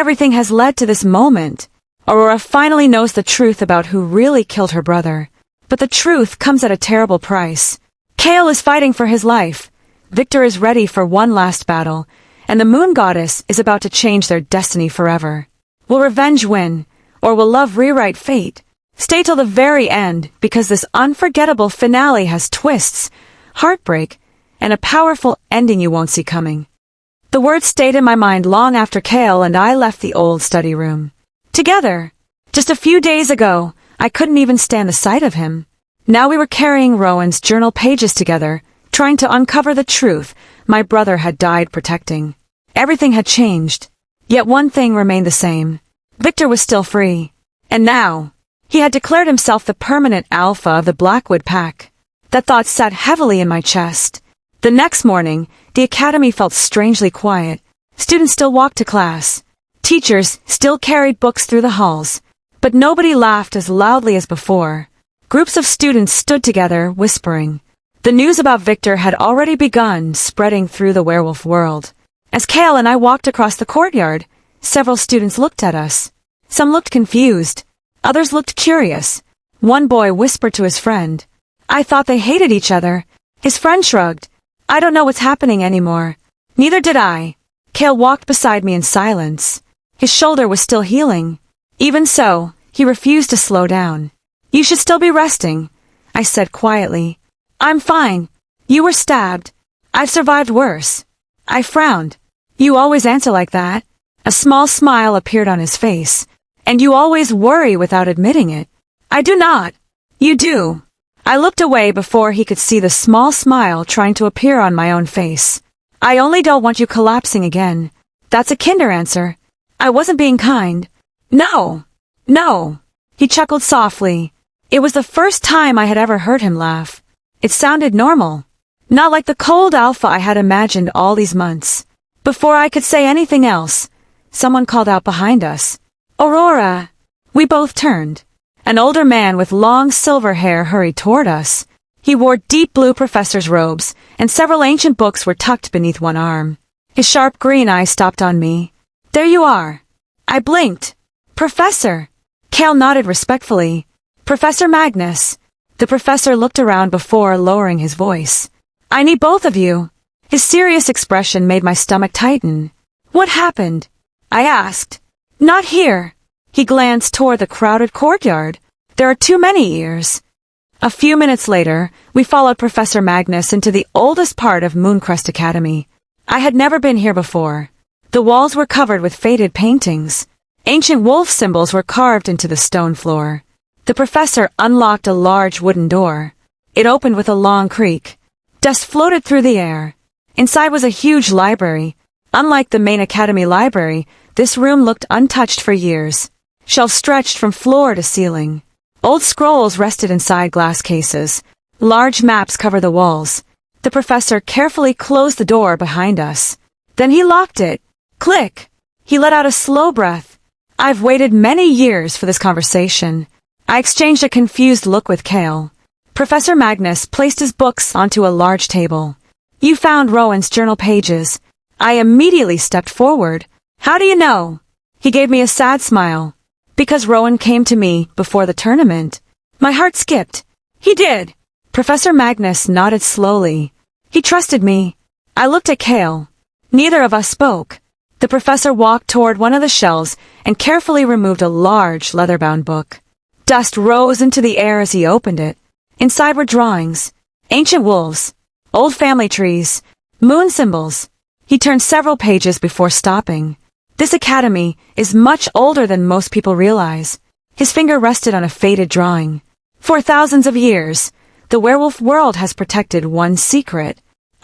Everything has led to this moment. Aurora finally knows the truth about who really killed her brother. But the truth comes at a terrible price. Kael is fighting for his life. Victor is ready for one last battle, and the moon goddess is about to change their destiny forever. Will revenge win, or will love rewrite fate? Stay till the very end, because this unforgettable finale has twists, heartbreak, and a powerful ending you won't see coming. The words stayed in my mind long after Kael and I left the old study room. Together. Just a few days ago, I couldn't even stand the sight of him. Now we were carrying Rowan's journal pages together, trying to uncover the truth my brother had died protecting. Everything had changed. Yet one thing remained the same. Victor was still free. And now, he had declared himself the permanent alpha of the Blackwood pack. That thought sat heavily in my chest. The next morning, the academy felt strangely quiet. Students still walked to class. Teachers still carried books through the halls. But nobody laughed as loudly as before. Groups of students stood together, whispering. The news about Victor had already begun spreading through the werewolf world. As Kael and I walked across the courtyard, several students looked at us. Some looked confused. Others looked curious. One boy whispered to his friend, "I thought they hated each other." His friend shrugged. "I don't know what's happening anymore." Neither did I. Kael walked beside me in silence. His shoulder was still healing. Even so, he refused to slow down. "You should still be resting," I said quietly. "I'm fine. You were stabbed. I've survived worse." I frowned. "You always answer like that." A small smile appeared on his face. "And you always worry without admitting it." "I do not." "You do." I looked away before he could see the small smile trying to appear on my own face. "I only don't want you collapsing again." That's a kinder answer. I wasn't being kind. "No. No." He chuckled softly. It was the first time I had ever heard him laugh. It sounded normal. Not like the cold alpha I had imagined all these months. Before I could say anything else, someone called out behind us. "Aurora!" We both turned. An older man with long silver hair hurried toward us. He wore deep blue professor's robes, and several ancient books were tucked beneath one arm. His sharp green eyes stopped on me. "There you are." I blinked. "Professor!" Kael nodded respectfully. "Professor Magnus." The professor looked around before lowering his voice. "I need both of you." His serious expression made my stomach tighten. "What happened?" I asked. "Not here." He glanced toward the crowded courtyard. "There are too many ears." A few minutes later, we followed Professor Magnus into the oldest part of Mooncrest Academy. I had never been here before. The walls were covered with faded paintings. Ancient wolf symbols were carved into the stone floor. The professor unlocked a large wooden door. It opened with a long creak. Dust floated through the air. Inside was a huge library. Unlike the main academy library, this room looked untouched for years. Shelves stretched from floor to ceiling. Old scrolls rested inside glass cases. Large maps covered the walls. The professor carefully closed the door behind us. Then he locked it. Click! He let out a slow breath. I've waited many years for this conversation. I exchanged a confused look with Kael. Professor Magnus placed his books onto a large table. "You found Rowan's journal pages." I immediately stepped forward. "How do you know?" He gave me a sad smile. "Because Rowan came to me before the tournament." My heart skipped. "He did." Professor Magnus nodded slowly. "He trusted me." I looked at Kael. Neither of us spoke. The professor walked toward one of the shelves and carefully removed a large leather-bound book. Dust rose into the air as he opened it. Inside were drawings, ancient wolves, old family trees, moon symbols. He turned several pages before stopping. "This academy is much older than most people realize." His finger rested on a faded drawing. "For thousands of years, the werewolf world has protected one secret."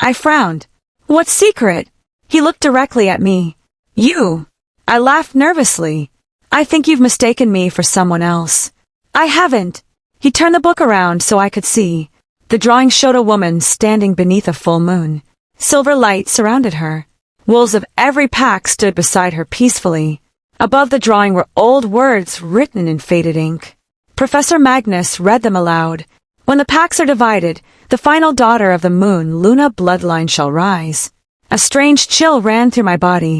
I frowned. "What secret?" He looked directly at me. "You." I laughed nervously. "I think you've mistaken me for someone else." "I haven't." He turned the book around so I could see. The drawing showed a woman standing beneath a full moon. Silver light surrounded her. Wolves of every pack stood beside her peacefully. Above the drawing were old words written in faded ink. Professor Magnus read them aloud. "When the packs are divided, the final daughter of the moon, Luna bloodline shall rise." A strange chill ran through my body.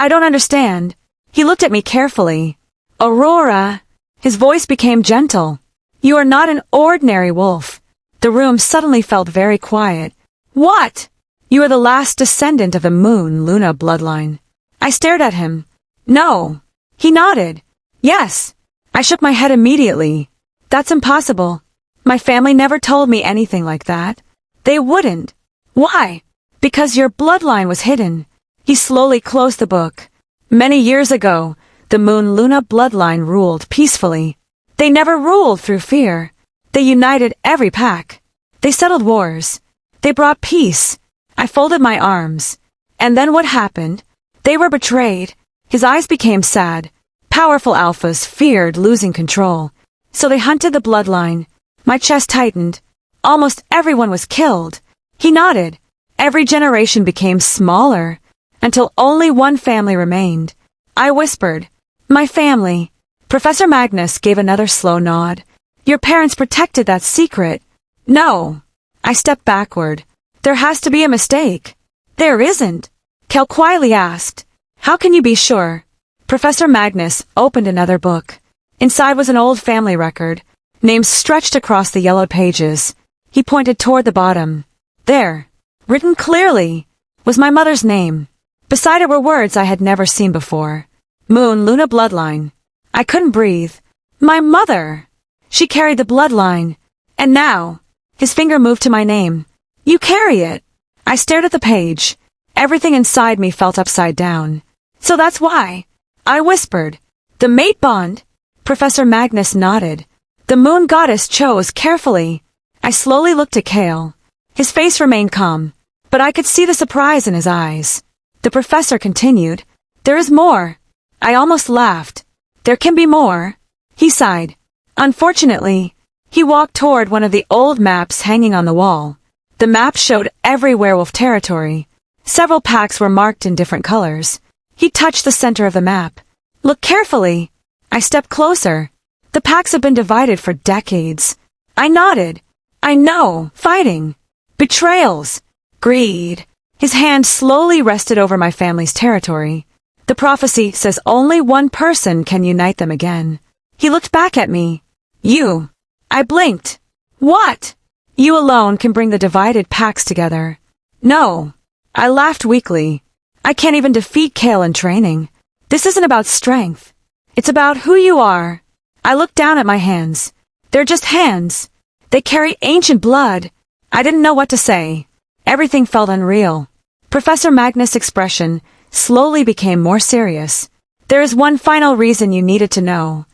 "I don't understand." He looked at me carefully. Aurora. His voice became gentle. You are not an ordinary wolf. The room suddenly felt very quiet. What? You are the last descendant of the Moon-Luna bloodline. I stared at him. No. He nodded. Yes. I shook my head immediately. That's impossible. My family never told me anything like that. They wouldn't. Why? Because your bloodline was hidden. He slowly closed the book. Many years ago, the Moon-Luna bloodline ruled peacefully. They never ruled through fear. They united every pack. They settled wars. They brought peace. I folded my arms. And then what happened? They were betrayed. His eyes became sad. Powerful alphas feared losing control. So they hunted the bloodline. My chest tightened. Almost everyone was killed. He nodded. Every generation became smaller, until only one family remained. I whispered, My family. Professor Magnus gave another slow nod. Your parents protected that secret. No. I stepped backward. There has to be a mistake. There isn't. Kael quietly asked, How can you be sure? Professor Magnus opened another book. Inside was an old family record. Names stretched across the yellowed pages. He pointed toward the bottom. There, written clearly, was my mother's name. Beside it were words I had never seen before. Moon-Luna bloodline. I couldn't breathe. My mother! She carried the bloodline. And now, his finger moved to my name. You carry it. I stared at the page. Everything inside me felt upside down. So that's why. I whispered. The mate bond? Professor Magnus nodded. The moon goddess chose carefully. I slowly looked at Kael. His face remained calm, but I could see the surprise in his eyes. The professor continued. There is more. I almost laughed. There can be more. He sighed. Unfortunately, he walked toward one of the old maps hanging on the wall. The map showed every werewolf territory. Several packs were marked in different colors. He touched the center of the map. Look carefully. I stepped closer. The packs have been divided for decades. I nodded. I know. Fighting. Betrayals. Greed. His hand slowly rested over my family's territory. The prophecy says only one person can unite them again. He looked back at me. You. I blinked. What? You alone can bring the divided packs together. No. I laughed weakly. I can't even defeat Kael in training. This isn't about strength. It's about who you are. I looked down at my hands. They're just hands. They carry ancient blood. I didn't know what to say. Everything felt unreal. Professor Magnus' expression slowly became more serious. There is one final reason you needed to know.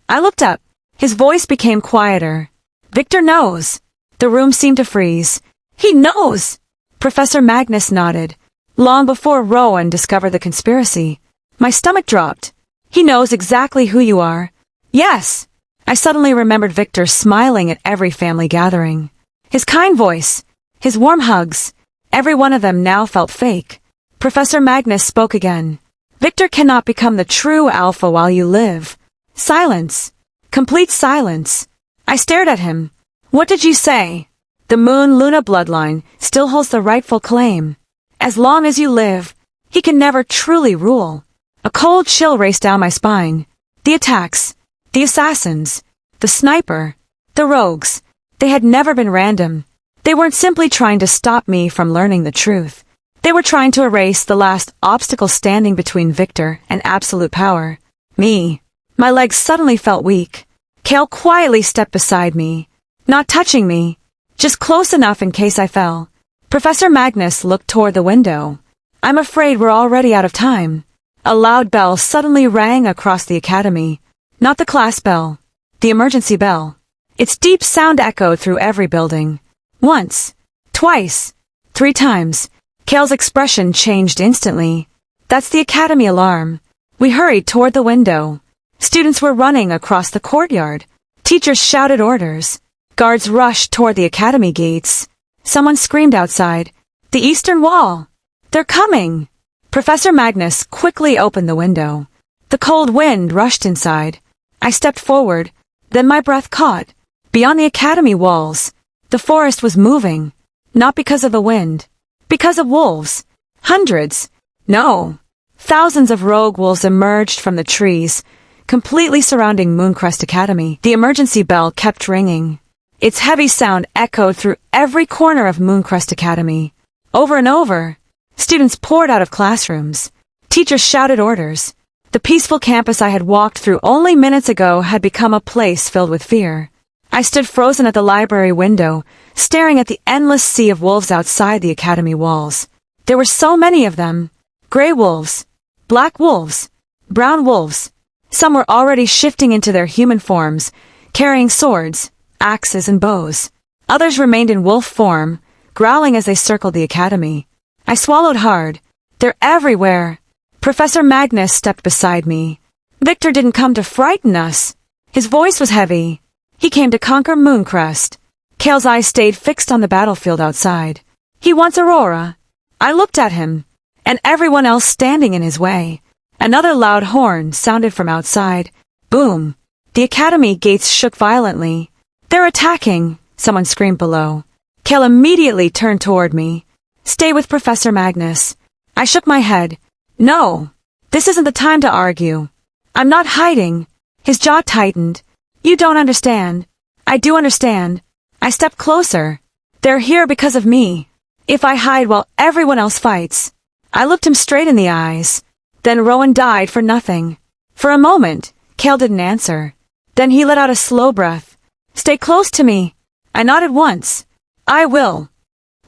I looked up. His voice became quieter. Victor knows. The room seemed to freeze. He knows! Professor Magnus nodded. Long before Rowan discovered the conspiracy. My stomach dropped. He knows exactly who you are. Yes. I suddenly remembered Victor smiling at every family gathering. His kind voice. His warm hugs. Every one of them now felt fake. Professor Magnus spoke again. Victor cannot become the true alpha while you live. Silence. Complete silence. I stared at him. What did you say? The Moon-Luna bloodline still holds the rightful claim. As long as you live, he can never truly rule. A cold chill raced down my spine. The attacks, the assassins, the sniper, the rogues, they had never been random. They weren't simply trying to stop me from learning the truth. They were trying to erase the last obstacle standing between Victor and absolute power. Me. My legs suddenly felt weak. Kael quietly stepped beside me. Not touching me. Just close enough in case I fell. Professor Magnus looked toward the window. I'm afraid we're already out of time. A loud bell suddenly rang across the academy. Not the class bell. The emergency bell. Its deep sound echoed through every building. Once. Twice. 3 times. Kael's expression changed instantly. That's the academy alarm. We hurried toward the window. Students were running across the courtyard. Teachers shouted orders. Guards rushed toward the academy gates. Someone screamed outside. The eastern wall. They're coming. Professor Magnus quickly opened the window. The cold wind rushed inside. I stepped forward. Then my breath caught. Beyond the academy walls, the forest was moving. Not because of the wind. Because of wolves. Hundreds. No. Thousands of rogue wolves emerged from the trees, completely surrounding Mooncrest Academy. The emergency bell kept ringing. Its heavy sound echoed through every corner of Mooncrest Academy. Over and over, students poured out of classrooms. Teachers shouted orders. The peaceful campus I had walked through only minutes ago had become a place filled with fear. I stood frozen at the library window, staring at the endless sea of wolves outside the academy walls. There were so many of them. Gray wolves, black wolves, brown wolves. Some were already shifting into their human forms, carrying swords, axes, and bows. Others remained in wolf form, growling as they circled the academy. I swallowed hard. They're everywhere. Professor Magnus stepped beside me. Victor didn't come to frighten us. His voice was heavy. He came to conquer Mooncrest. Kael's eyes stayed fixed on the battlefield outside. He wants Aurora. I looked at him, and everyone else standing in his way. Another loud horn sounded from outside. Boom! The academy gates shook violently. They're attacking, someone screamed below. Kael immediately turned toward me. Stay with Professor Magnus. I shook my head. No, this isn't the time to argue. I'm not hiding. His jaw tightened. You don't understand. I do understand. I stepped closer. They're here because of me. If I hide while everyone else fights. I looked him straight in the eyes. Then Rowan died for nothing. For a moment, Kael didn't answer. Then he let out a slow breath. Stay close to me. I nodded once. I will.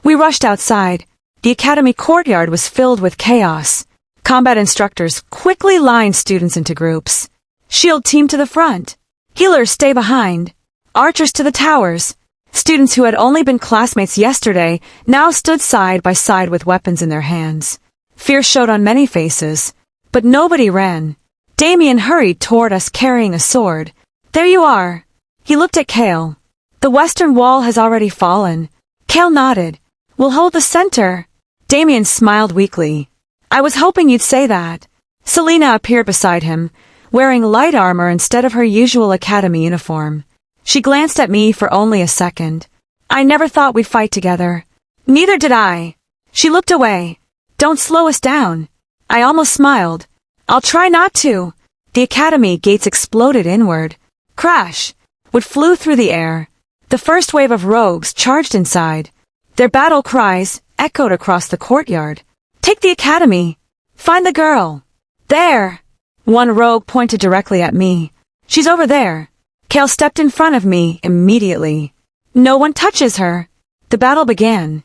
We rushed outside. The academy courtyard was filled with chaos. Combat instructors quickly lined students into groups. Shield team to the front. Healers stay behind. Archers to the towers. Students who had only been classmates yesterday now stood side by side with weapons in their hands. Fear showed on many faces, but nobody ran. Damien hurried toward us carrying a sword. There you are. He looked at Kael. The western wall has already fallen. Kael nodded. We'll hold the center. Damien smiled weakly. I was hoping you'd say that. Selena appeared beside him, wearing light armor instead of her usual academy uniform. She glanced at me for only a second. I never thought we'd fight together. Neither did I. She looked away. Don't slow us down. I almost smiled. I'll try not to. The academy gates exploded inward. Crash! Wood flew through the air. The first wave of rogues charged inside. Their battle cries echoed across the courtyard. Take the academy. Find the girl. There. One rogue pointed directly at me. She's over there. Kael stepped in front of me immediately. No one touches her. The battle began.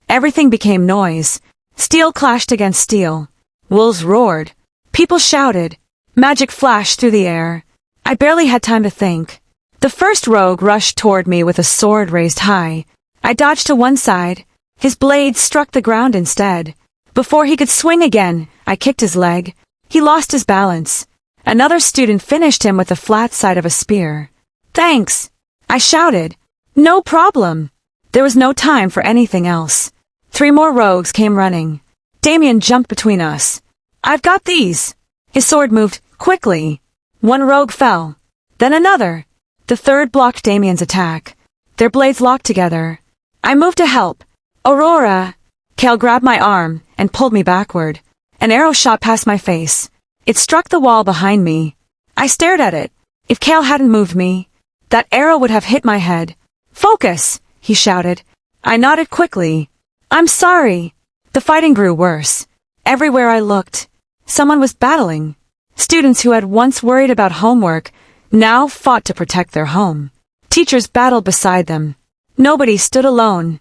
Everything became noise. Steel clashed against steel. Wolves roared. People shouted. Magic flashed through the air. I barely had time to think. The first rogue rushed toward me with a sword raised high. I dodged to one side. His blade struck the ground instead. Before he could swing again, I kicked his leg. He lost his balance. Another student finished him with the flat side of a spear. Thanks, I shouted. No problem. There was no time for anything else. 3 more rogues came running. Damien jumped between us. I've got these. His sword moved quickly. 1 rogue fell. Then another. The third blocked Damien's attack. Their blades locked together. I moved to help. Aurora. Kael grabbed my arm and pulled me backward. An arrow shot past my face. It struck the wall behind me. I stared at it. If Kael hadn't moved me, that arrow would have hit my head. Focus, he shouted. I nodded quickly. I'm sorry. The fighting grew worse. Everywhere I looked, someone was battling. Students who had once worried about homework now fought to protect their home. Teachers battled beside them. Nobody stood alone.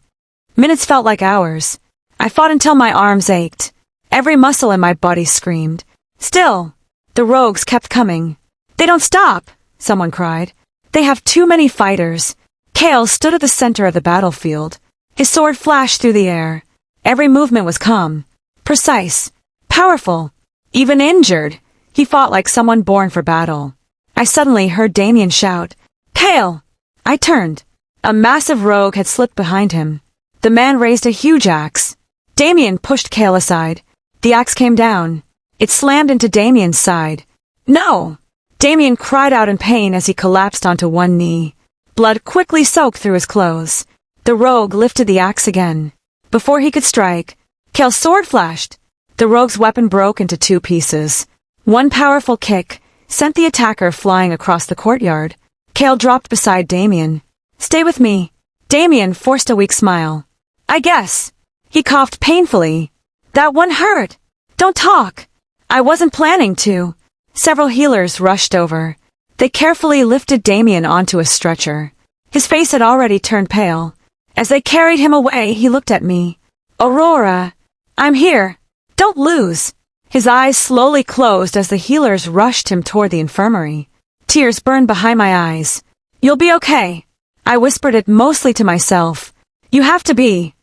Minutes felt like hours. I fought until my arms ached. Every muscle in my body screamed. Still, the rogues kept coming. They don't stop, someone cried. They have too many fighters. Kael stood at the center of the battlefield. His sword flashed through the air. Every movement was calm, precise, powerful, even injured. He fought like someone born for battle. I suddenly heard Damien shout, Kael! I turned. A massive rogue had slipped behind him. The man raised a huge axe. Damien pushed Kael aside. The axe came down. It slammed into Damien's side. No! Damien cried out in pain as he collapsed onto one knee. Blood quickly soaked through his clothes. The rogue lifted the axe again. Before he could strike, Kael's sword flashed. The rogue's weapon broke into 2 pieces. One powerful kick sent the attacker flying across the courtyard. Kael dropped beside Damien. "Stay with me." Damien forced a weak smile. "I guess." He coughed painfully. "That one hurt." "Don't talk." "I wasn't planning to." Several healers rushed over. They carefully lifted Damien onto a stretcher. His face had already turned pale. As they carried him away, he looked at me. "Aurora, I'm here. Don't lose." His eyes slowly closed as the healers rushed him toward the infirmary. Tears burned behind my eyes. "You'll be okay." I whispered it mostly to myself. "You have to be."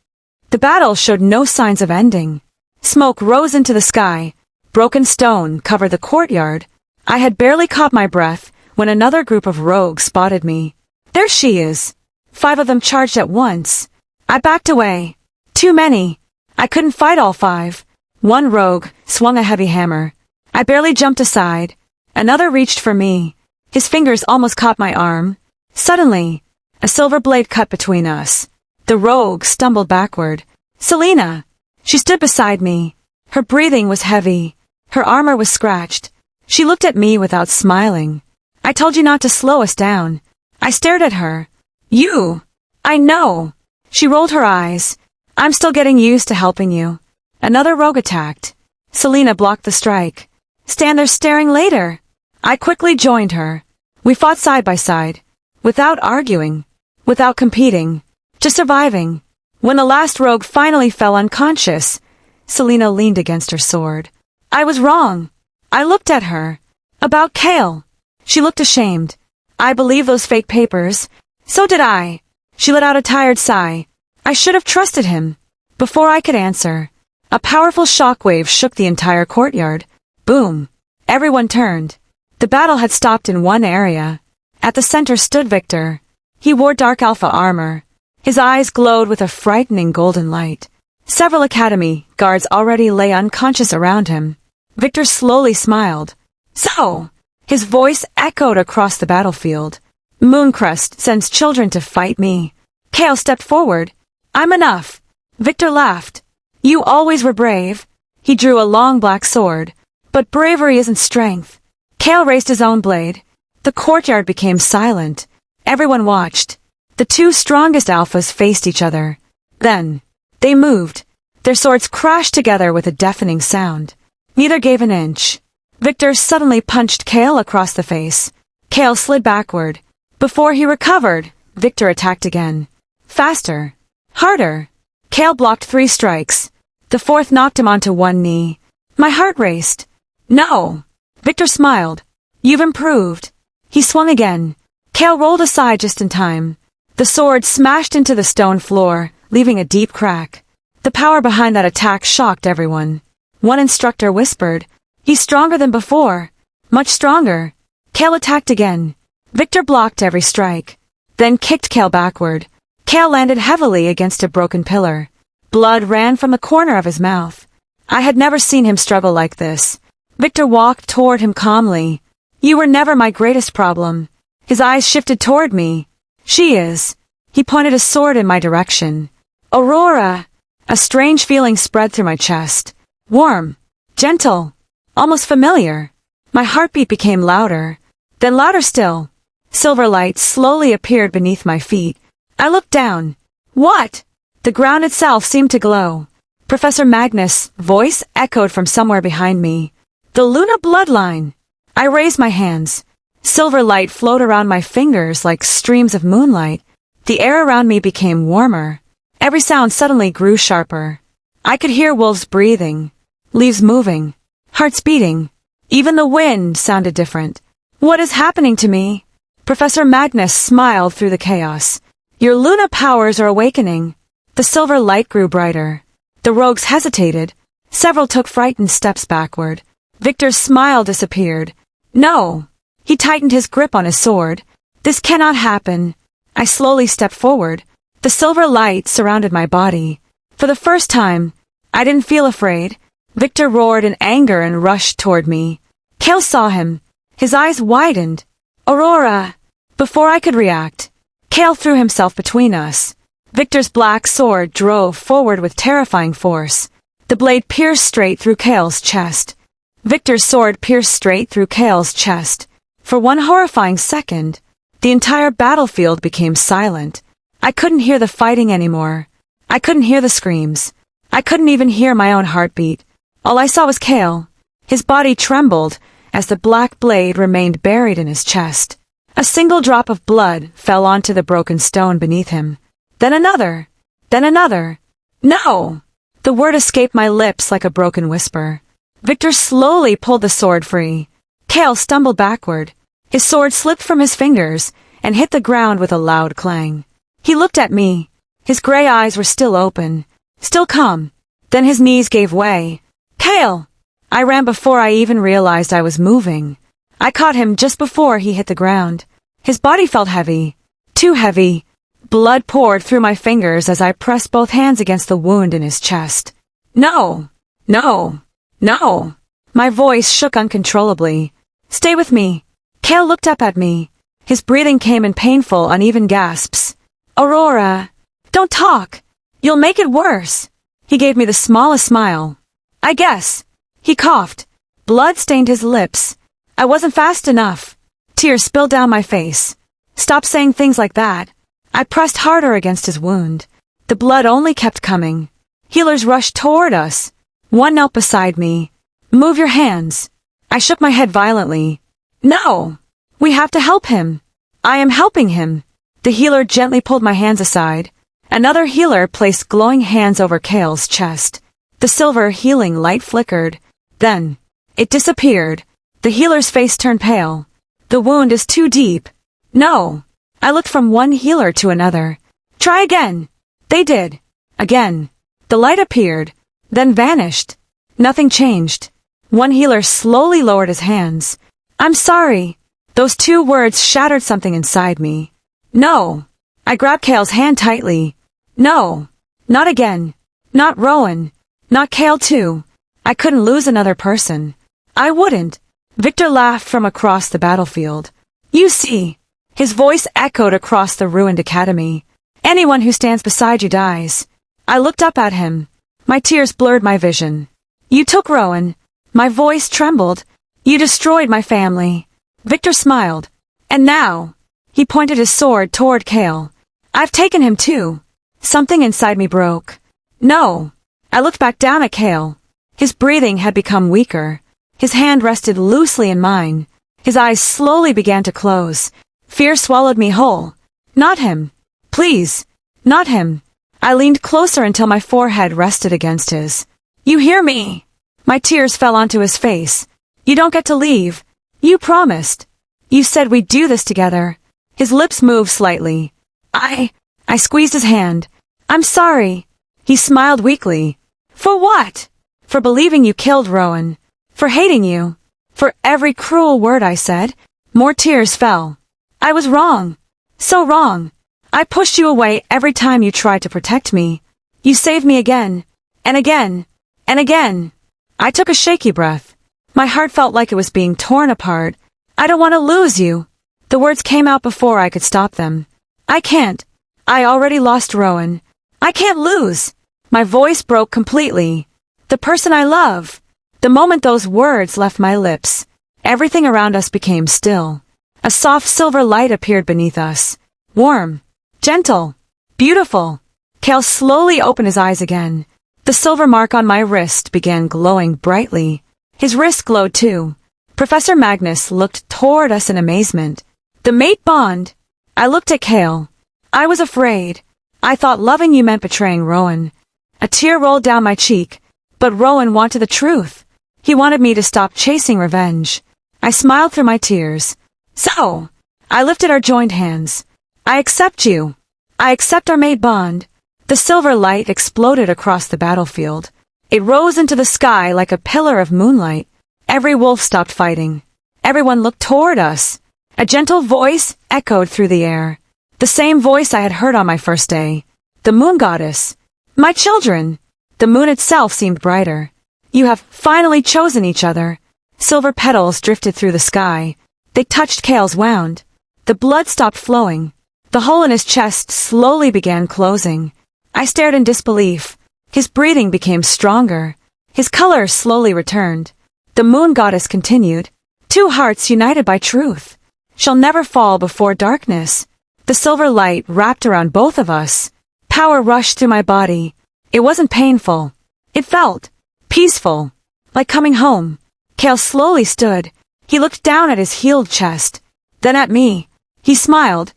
The battle showed no signs of ending. Smoke rose into the sky. Broken stone covered the courtyard. I had barely caught my breath when another group of rogues spotted me. "There she is." 5 of them charged at once. I backed away. Too many. I couldn't fight all 5. One rogue swung a heavy hammer. I barely jumped aside. Another reached for me. His fingers almost caught my arm. Suddenly, a silver blade cut between us. The rogue stumbled backward. "Selena!" She stood beside me. Her breathing was heavy. Her armor was scratched. She looked at me without smiling. "I told you not to slow us down." I stared at her. "You!" "I know." She rolled her eyes. "I'm still getting used to helping you." Another rogue attacked. Selena blocked the strike. "Stand there staring later." I quickly joined her. We fought side by side. Without arguing. Without competing. Just surviving. When the last rogue finally fell unconscious, Selena leaned against her sword. I was wrong. I looked at her. "About Kael." She looked ashamed. "I believe those fake papers." "So did I." She let out a tired sigh. "I should have trusted him." Before I could answer, a powerful shockwave shook the entire courtyard. Boom. Everyone turned. The battle had stopped in one area. At the center stood Victor. He wore dark alpha armor. His eyes glowed with a frightening golden light. Several academy guards already lay unconscious around him. Victor slowly smiled. "So!" His voice echoed across the battlefield. "Mooncrest sends children to fight me." Kael stepped forward. "I'm enough." Victor laughed. "You always were brave." He drew a long black sword. "But bravery isn't strength." Kael raised his own blade. The courtyard became silent. Everyone watched. The 2 strongest alphas faced each other. Then, they moved. Their swords crashed together with a deafening sound. Neither gave an inch. Victor suddenly punched Kael across the face. Kael slid backward. Before he recovered, Victor attacked again. Faster. Harder. Kael blocked 3 strikes. The 4th knocked him onto one knee. My heart raced. "No." Victor smiled. "You've improved." He swung again. Kael rolled aside just in time. The sword smashed into the stone floor, leaving a deep crack. The power behind that attack shocked everyone. One instructor whispered, "He's stronger than before." Much stronger. Kael attacked again. Victor blocked every strike, then kicked Kael backward. Kael landed heavily against a broken pillar. Blood ran from the corner of his mouth. I had never seen him struggle like this. Victor walked toward him calmly. "You were never my greatest problem." His eyes shifted toward me. "She is." He pointed a sword in my direction. "Aurora." A strange feeling spread through my chest. Warm. Gentle. Almost familiar. My heartbeat became louder. Then louder still. Silver light slowly appeared beneath my feet. I looked down. "What?" The ground itself seemed to glow. Professor Magnus' voice echoed from somewhere behind me. "The Luna bloodline." I raised my hands. Silver light flowed around my fingers like streams of moonlight. The air around me became warmer. Every sound suddenly grew sharper. I could hear wolves breathing, leaves moving, hearts beating. Even the wind sounded different. "What is happening to me?" Professor Magnus smiled through the chaos. "Your Luna powers are awakening." The silver light grew brighter. The rogues hesitated. Several took frightened steps backward. Victor's smile disappeared. "No." He tightened his grip on his sword. "This cannot happen." I slowly stepped forward. The silver light surrounded my body. For the first time, I didn't feel afraid. Victor roared in anger and rushed toward me. Kael saw him. His eyes widened. "Aurora!" Before I could react, Kael threw himself between us. Victor's black sword drove forward with terrifying force. The blade pierced straight through Kael's chest. Victor's sword pierced straight through Kael's chest. For one horrifying second, the entire battlefield became silent. I couldn't hear the fighting anymore. I couldn't hear the screams. I couldn't even hear my own heartbeat. All I saw was Kael. His body trembled as the black blade remained buried in his chest. A single drop of blood fell onto the broken stone beneath him. Then another. Then another. No! The word escaped my lips like a broken whisper. Victor slowly pulled the sword free. Kael stumbled backward. His sword slipped from his fingers and hit the ground with a loud clang. He looked at me. His gray eyes were still open, still calm. Then his knees gave way. Kael! I ran before I even realized I was moving. I caught him just before he hit the ground. His body felt heavy. Too heavy. Blood poured through my fingers as I pressed both hands against the wound in his chest. No! No! No! My voice shook uncontrollably. Stay with me. Kael looked up at me. His breathing came in painful, uneven gasps. Aurora! Don't talk! You'll make it worse! He gave me the smallest smile. I guess. He coughed. Blood stained his lips. I wasn't fast enough. Tears spilled down my face. Stop saying things like that. I pressed harder against his wound. The blood only kept coming. Healers rushed toward us. One knelt beside me. Move your hands. I shook my head violently. No! We have to help him. I am helping him. The healer gently pulled my hands aside. Another healer placed glowing hands over Kael's chest. The silver healing light flickered. Then, it disappeared. The healer's face turned pale. The wound is too deep. No. I looked from one healer to another. Try again. They did. Again. The light appeared, then vanished. Nothing changed. One healer slowly lowered his hands. I'm sorry. Those two words shattered something inside me. No. I grabbed Kael's hand tightly. No. Not again. Not Rowan. Not Kael too. I couldn't lose another person. I wouldn't. Victor laughed from across the battlefield. You see. His voice echoed across the ruined academy. Anyone who stands beside you dies. I looked up at him. My tears blurred my vision. You took Rowan. My voice trembled. You destroyed my family. Victor smiled. And now, he pointed his sword toward Kael. I've taken him too. Something inside me broke. No. I looked back down at Kael. His breathing had become weaker. His hand rested loosely in mine. His eyes slowly began to close. Fear swallowed me whole. Not him. Please. Not him. I leaned closer until my forehead rested against his. You hear me? My tears fell onto his face. You don't get to leave. You promised. You said we'd do this together. His lips moved slightly. I squeezed his hand. I'm sorry. He smiled weakly. For what? For believing you killed Rowan. For hating you. For every cruel word I said. More tears fell. I was wrong. So wrong. I pushed you away every time you tried to protect me. You saved me again. And again. And again. I took a shaky breath. My heart felt like it was being torn apart. I don't want to lose you. The words came out before I could stop them. I can't. I already lost Rowan. I can't lose. My voice broke completely. The person I love. The moment those words left my lips, everything around us became still. A soft silver light appeared beneath us. Warm. Gentle. Beautiful. Kael slowly opened his eyes again. The silver mark on my wrist began glowing brightly. His wrist glowed too. Professor Magnus looked toward us in amazement. The mate bond. I looked at Kael. I was afraid. I thought loving you meant betraying Rowan. A tear rolled down my cheek. But Rowan wanted the truth. He wanted me to stop chasing revenge. I smiled through my tears. So, I lifted our joined hands. I accept you. I accept our mate bond. The silver light exploded across the battlefield. It rose into the sky like a pillar of moonlight. Every wolf stopped fighting. Everyone looked toward us. A gentle voice echoed through the air. The same voice I had heard on my first day. The moon goddess. My children. The moon itself seemed brighter. You have finally chosen each other. Silver petals drifted through the sky. They touched Kael's wound. The blood stopped flowing. The hole in his chest slowly began closing. I stared in disbelief. His breathing became stronger. His color slowly returned. The moon goddess continued. Two hearts united by truth shall never fall before darkness. The silver light wrapped around both of us. Power rushed through my body. It wasn't painful. It felt peaceful, like coming home. Kael slowly stood. He looked down at his healed chest, then at me. He smiled.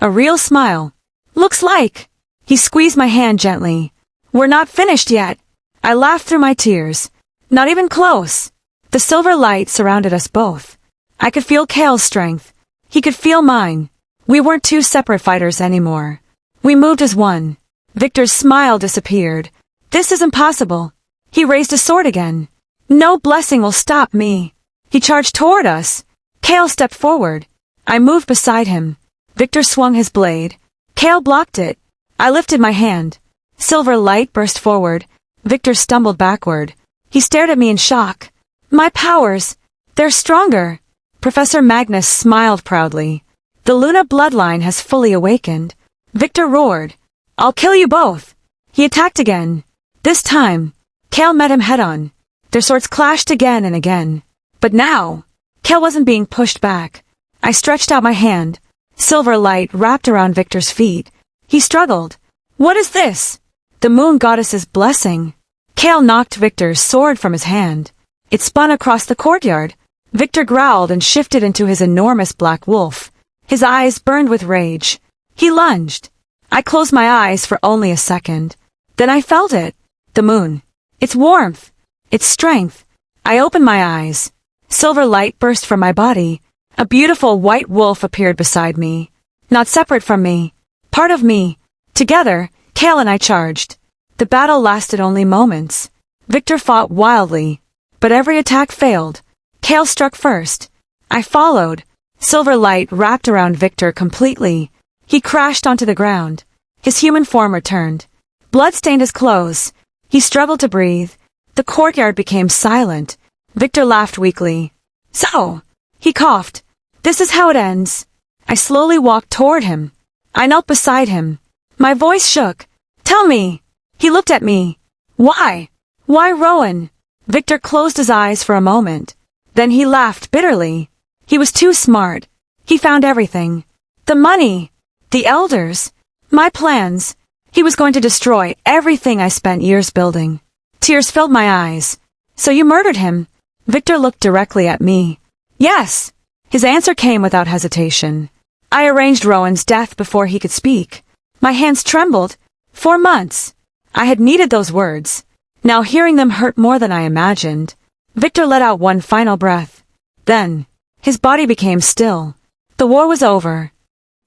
A real smile. Looks like. He squeezed my hand gently. We're not finished yet. I laughed through my tears. Not even close. The silver light surrounded us both. I could feel Kael's strength. He could feel mine. We weren't two separate fighters anymore. We moved as one. Victor's smile disappeared. This is impossible. He raised his sword again. No blessing will stop me. He charged toward us. Kael stepped forward. I moved beside him. Victor swung his blade. Kael blocked it. I lifted my hand. Silver light burst forward. Victor stumbled backward. He stared at me in shock. My powers, they're stronger. Professor Magnus smiled proudly. The Luna bloodline has fully awakened. Victor roared. I'll kill you both. He attacked again. This time, Kael met him head-on. Their swords clashed again and again. But now, Kael wasn't being pushed back. I stretched out my hand. Silver light wrapped around Victor's feet. He struggled. What is this? The moon goddess's blessing. Kael knocked Victor's sword from his hand. It spun across the courtyard. Victor growled and shifted into his enormous black wolf. His eyes burned with rage. He lunged. I closed my eyes for only a second. Then I felt it. The moon. Its warmth. Its strength. I opened my eyes. Silver light burst from my body. A beautiful white wolf appeared beside me. Not separate from me. Part of me. Together, Kael and I charged. The battle lasted only moments. Victor fought wildly, but every attack failed. Kael struck first. I followed. Silver light wrapped around Victor completely. He crashed onto the ground. His human form returned. Blood stained his clothes. He struggled to breathe. The courtyard became silent. Victor laughed weakly. So, he coughed. This is how it ends. I slowly walked toward him. I knelt beside him. My voice shook. Tell me. He looked at me. Why? Why Rowan? Victor closed his eyes for a moment. Then he laughed bitterly. He was too smart. He found everything. The money. The elders. My plans. He was going to destroy everything I spent years building. Tears filled my eyes. So you murdered him? Victor looked directly at me. Yes. His answer came without hesitation. I arranged Rowan's death before he could speak. My hands trembled. 4 months. I had needed those words. Now hearing them hurt more than I imagined. Victor let out one final breath. Then, his body became still. The war was over.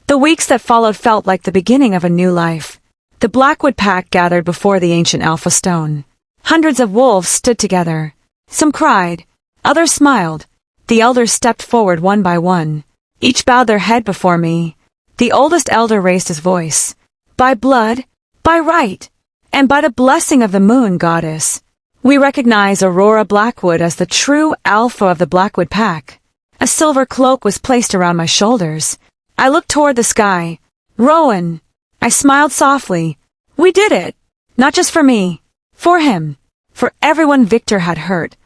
The weeks that followed felt like the beginning of a new life. The Blackwood pack gathered before the ancient Alpha Stone. Hundreds of wolves stood together. Some cried. Others smiled. The elders stepped forward one by one. Each bowed their head before me. The oldest elder raised his voice. By blood, by right, and by the blessing of the moon goddess, we recognize Aurora Blackwood as the true alpha of the Blackwood pack. A silver cloak was placed around my shoulders. I looked toward the sky. Rowan. I smiled softly. We did it. Not just for me. For him. For everyone Victor had hurt.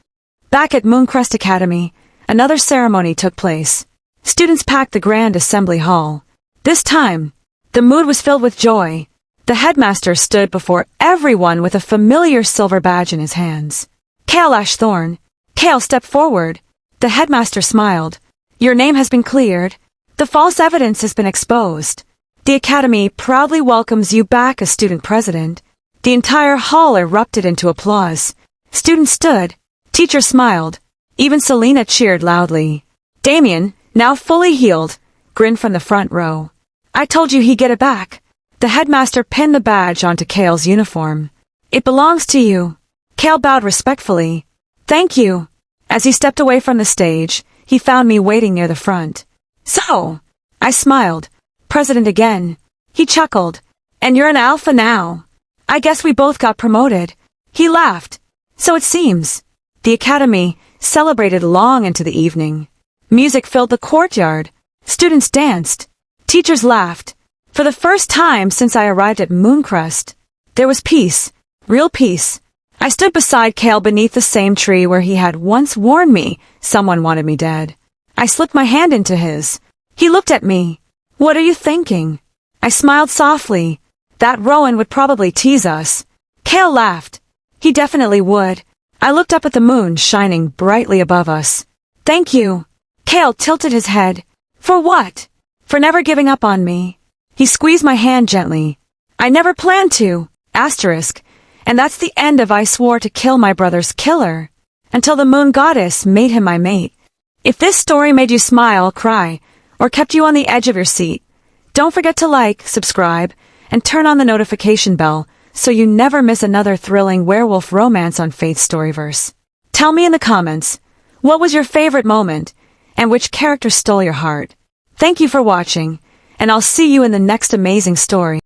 Back at Mooncrest Academy, another ceremony took place. Students packed the grand assembly hall. This time, the mood was filled with joy. The headmaster stood before everyone with a familiar silver badge in his hands. Kael Ashthorne. Kael stepped forward. The headmaster smiled. Your name has been cleared. The false evidence has been exposed. The academy proudly welcomes you back as student president. The entire hall erupted into applause. Students stood. Teachers smiled. Even Selena cheered loudly. Damien, now fully healed, grinned from the front row. I told you he'd get it back. The headmaster pinned the badge onto Kael's uniform. It belongs to you. Kael bowed respectfully. Thank you. As he stepped away from the stage, he found me waiting near the front. So, I smiled. President again. He chuckled. And you're an alpha now. I guess we both got promoted. He laughed. So it seems. The academy celebrated long into the evening. Music filled the courtyard. Students danced. Teachers laughed. For the first time since I arrived at Mooncrest, there was peace. Real peace. I stood beside Kael beneath the same tree where he had once warned me someone wanted me dead. I slipped my hand into his. He looked at me. "What are you thinking?" I smiled softly. That Rowan would probably tease us. Kael laughed. He definitely would. I looked up at the moon shining brightly above us. "Thank you." Kael tilted his head. "For what?" "For never giving up on me." He squeezed my hand gently. "I never planned to. Asterisk. And that's the end of I swore to kill my brother's killer. Until the moon goddess made him my mate. If this story made you smile, cry, or kept you on the edge of your seat, don't forget to like, subscribe, and turn on the notification bell so you never miss another thrilling werewolf romance on Faith Storyverse. Tell me in the comments, what was your favorite moment, and which character stole your heart? Thank you for watching, and I'll see you in the next amazing story.